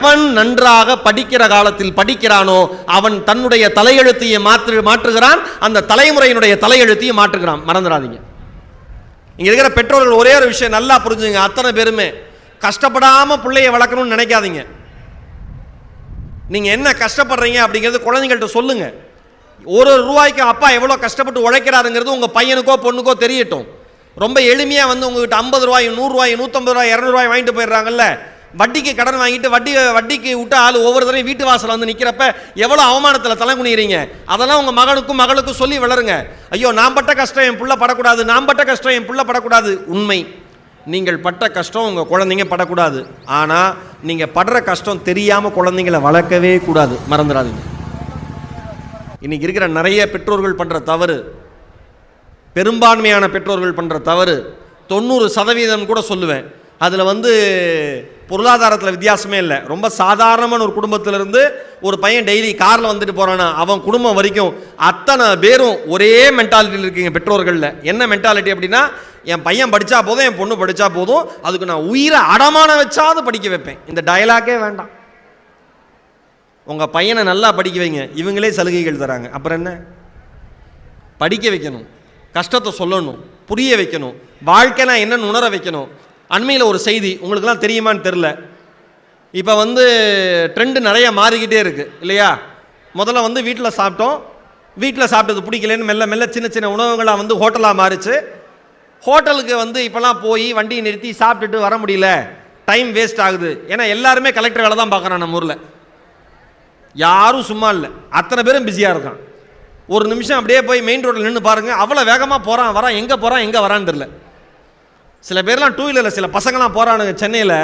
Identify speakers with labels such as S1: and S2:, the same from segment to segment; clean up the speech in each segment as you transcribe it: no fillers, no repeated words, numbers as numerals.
S1: அவன் நன்றாக படிக்கிற காலத்தில் படிக்கிறானோ அவன் தன்னுடைய தலையெழுத்தையை மாற்றுகிறான், அந்த தலைமுறையினுடைய தலையெழுத்தையும் மாற்றுகிறான். மறந்துடாதீங்க. இங்க இருக்கிற பெற்றோர்கள் ஒரே ஒரு விஷயம் நல்லா புரிஞ்சுங்க. அத்தனை பேருமே கஷ்டப்படாம பிள்ளைய வளர்க்கணும்னு நினைக்காதீங்க. நீங்க என்ன கஷ்டப்படுறீங்க அப்படிங்கிறது குழந்தைங்கள்ட்ட சொல்லுங்க. ஒரு ரூபாய்க்கு அப்பா எவ்வளவு கஷ்டப்பட்டு உழைக்கிறாருங்கிறது உங்க பையனுக்கோ பொண்ணுக்கோ தெரியட்டும். ரொம்ப எளிமையா வந்து உங்ககிட்ட 50 ரூபாய் 100 ரூபாய் 150 ரூபாய் 200 ரூபாய் வாங்கிட்டு போயிடுறாங்கல்ல. வட்டிக்கு கடன் வாங்கிட்டு வட்டிக்கு விட்ட ஆள் ஒவ்வொரு தடவையும் வீட்டு வாசல் வந்து நிற்கிறப்ப எவ்வளோ அவமானத்தில் தலை குனிகிறீங்க. அதெல்லாம் உங்கள் மகனுக்கும் மகளுக்கும் சொல்லி வளருங்க. ஐயோ நான் பட்ட கஷ்டம் என் புள்ள படக்கூடாது, நான் பட்ட கஷ்டம் என் புள்ள படக்கூடாது. உண்மை, நீங்கள் பட்ட கஷ்டம் உங்கள் குழந்தைங்க படக்கூடாது. ஆனால் நீங்கள் படுற கஷ்டம் தெரியாமல் குழந்தைங்களை வளர்க்கவே கூடாது. மறந்துடாதீங்க. இன்னைக்கு இருக்கிற நிறைய பெற்றோர்கள் பண்ணுற தவறு, பெரும்பான்மையான பெற்றோர்கள் பண்ணுற தவறு 90% கூட சொல்லுவேன். அதில் வந்து பொருளாதாரத்தில் வித்தியாசமே இல்லை. ரொம்ப சாதாரணமான ஒரு குடும்பத்திலிருந்து ஒரு பையன் டெய்லி காரில் வந்துட்டு போகிறான்னா அவன் குடும்பம் வரைக்கும் அத்தனை பேரும் ஒரே மென்டாலிட்டியில் இருக்கீங்க பெற்றோர்களில். என்ன மென்டாலிட்டி அப்படின்னா, என் பையன் படித்தா போதும், என் பொண்ணு படித்தா போதும், அதுக்கு நான் உயிரை அடமான வச்சாவது படிக்க வைப்பேன். இந்த டயலாக்கே வேண்டாம். உங்கள் பையனை நல்லா படிக்க வைங்க, இவங்களே சலுகைகள் தராங்க. அப்புறம் என்ன? படிக்க வைக்கணும், கஷ்டத்தை சொல்லணும், புரிய வைக்கணும், வாழ்க்கைனா என்னன்னு உணர வைக்கணும். அண்மையில் ஒரு செய்தி உங்களுக்குலாம் தெரியுமான்னு தெரில. இப்போ வந்து ட்ரெண்டு நிறைய மாறிக்கிட்டே இருக்குது இல்லையா? முதல்ல வந்து வீட்டில் சாப்பிட்டோம், வீட்டில் சாப்பிட்டது பிடிக்கலன்னு மெல்ல மெல்ல சின்ன சின்ன உணவுகளாக வந்து ஹோட்டலாக மாறிச்சு. ஹோட்டலுக்கு வந்து இப்போலாம் போய் வண்டியை நிறுத்தி சாப்பிட்டுட்டு வர முடியல, டைம் வேஸ்ட் ஆகுது. ஏன்னா எல்லாருமே கலெக்டர் வேலை தான் பார்க்குறான் நம்ம ஊரில். யாரும் சும்மா இல்லை, அத்தனை பேரும் பிஸியாக இருக்கான். ஒரு நிமிஷம் அப்படியே போய் மெயின் ரோட்டில் நின்று பாருங்கள், அவ்வளோ வேகமாக போகிறான் வரான், எங்கே போகிறான் எங்கே வரான்னு தெரில. சில பேர்லாம் 2 வீலரில் சில பசங்களாம் போகிறானுங்க சென்னையில்.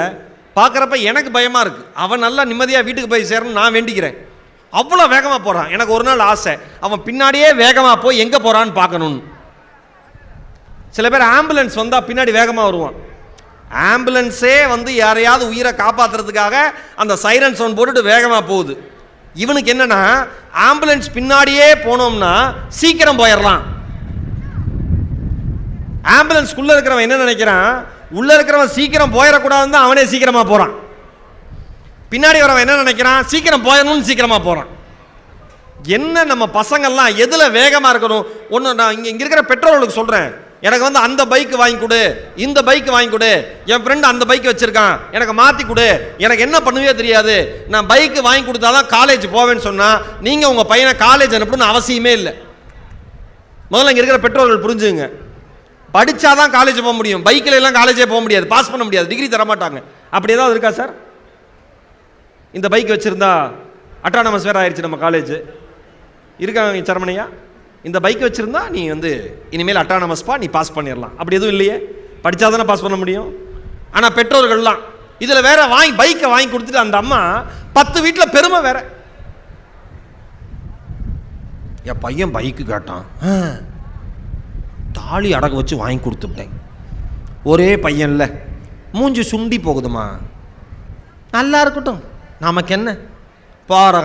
S1: பார்க்குறப்ப எனக்கு பயமாக இருக்குது. அவன் நல்லா நிம்மதியாக வீட்டுக்கு போய் சேரணும்னு நான் வேண்டிக்கிறேன். அவ்வளோ வேகமாக போகிறான். எனக்கு ஒரு நாள் ஆசை, அவன் பின்னாடியே வேகமாக போய் எங்கே போகிறான்னு பார்க்கணுன்னு. சில பேர் ஆம்புலன்ஸ் வந்தால் பின்னாடி வேகமாக வருவான். ஆம்புலன்ஸே வந்து யாரையாவது உயிரை காப்பாற்றுறதுக்காக அந்த சைரன் சவுண்ட் போட்டுட்டு வேகமாக போகுது. இவனுக்கு என்னன்னா, ஆம்புலன்ஸ் பின்னாடியே போனோம்னா சீக்கிரம் போயிடலாம். ஆம்புலன்ஸ்குள்ள இருக்கிறவன் என்ன நினைக்கிறான், உள்ள இருக்கிறவன் சீக்கிரம் போயிடக்கூடாதுன்னு தான் அவனே சீக்கிரமா போறான். பின்னாடி வரவன் என்ன நினைக்கிறான், சீக்கிரம் போயிடணும்னு சீக்கிரமா போறான். என்ன நம்ம பசங்கள்லாம் எதுல வேகமா இருக்கணும்? ஒன்று நான் இங்க இருக்கிற பெற்றோர்களுக்கு சொல்றேன், எனக்கு வந்து அந்த பைக் வாங்கி கொடு, இந்த பைக் வாங்கி கொடு, என் ஃப்ரெண்ட் அந்த பைக் வச்சிருக்கான் எனக்கு மாற்றி கொடு, எனக்கு என்ன பண்ணுவே தெரியாது, நான் பைக் வாங்கி கொடுத்தாதான் காலேஜ் போவேன்னு சொன்னா நீங்க உங்க பையனை காலேஜ் அனுப்பணும்னு அவசியமே இல்லை. முதல்ல இங்க இருக்கிற பெற்றோர்கள் புரிஞ்சுங்க. படிச்சாதான் காலேஜ் போக முடியும், பைக்கில் எல்லாம் காலேஜே போக முடியாது, பாஸ் பண்ண முடியாது, டிகிரி தர மாட்டாங்க. அப்படி ஏதாவது இருக்கா சார்? இந்த பைக் வச்சிருந்தா அட்டானமஸ் வேற ஆயிடுச்சு நம்ம காலேஜ் இருக்காங்க சரமணையா, இந்த பைக் வச்சிருந்தா நீ வந்து இனிமேல் அட்டானமஸ்பா நீ பாஸ் பண்ணிடலாம். அப்படி எதுவும் இல்லையே, படிச்சாதானே பாஸ் பண்ண முடியும். ஆனால் பெற்றோர்கள்லாம் இதில் வேற பைக்கை வாங்கி கொடுத்துட்டு அந்த அம்மா 10 வீட்டில் பெருமை வேற. என் பையன் பைக்கு கேட்டான், தாலி அடகு வச்சு வாங்கி கொடுத்துட்டேன். ஒரே பையன்ல மூஞ்சி சுண்டி போகுதுமா, நல்லா இருக்கட்டும், நமக்கு என்ன பார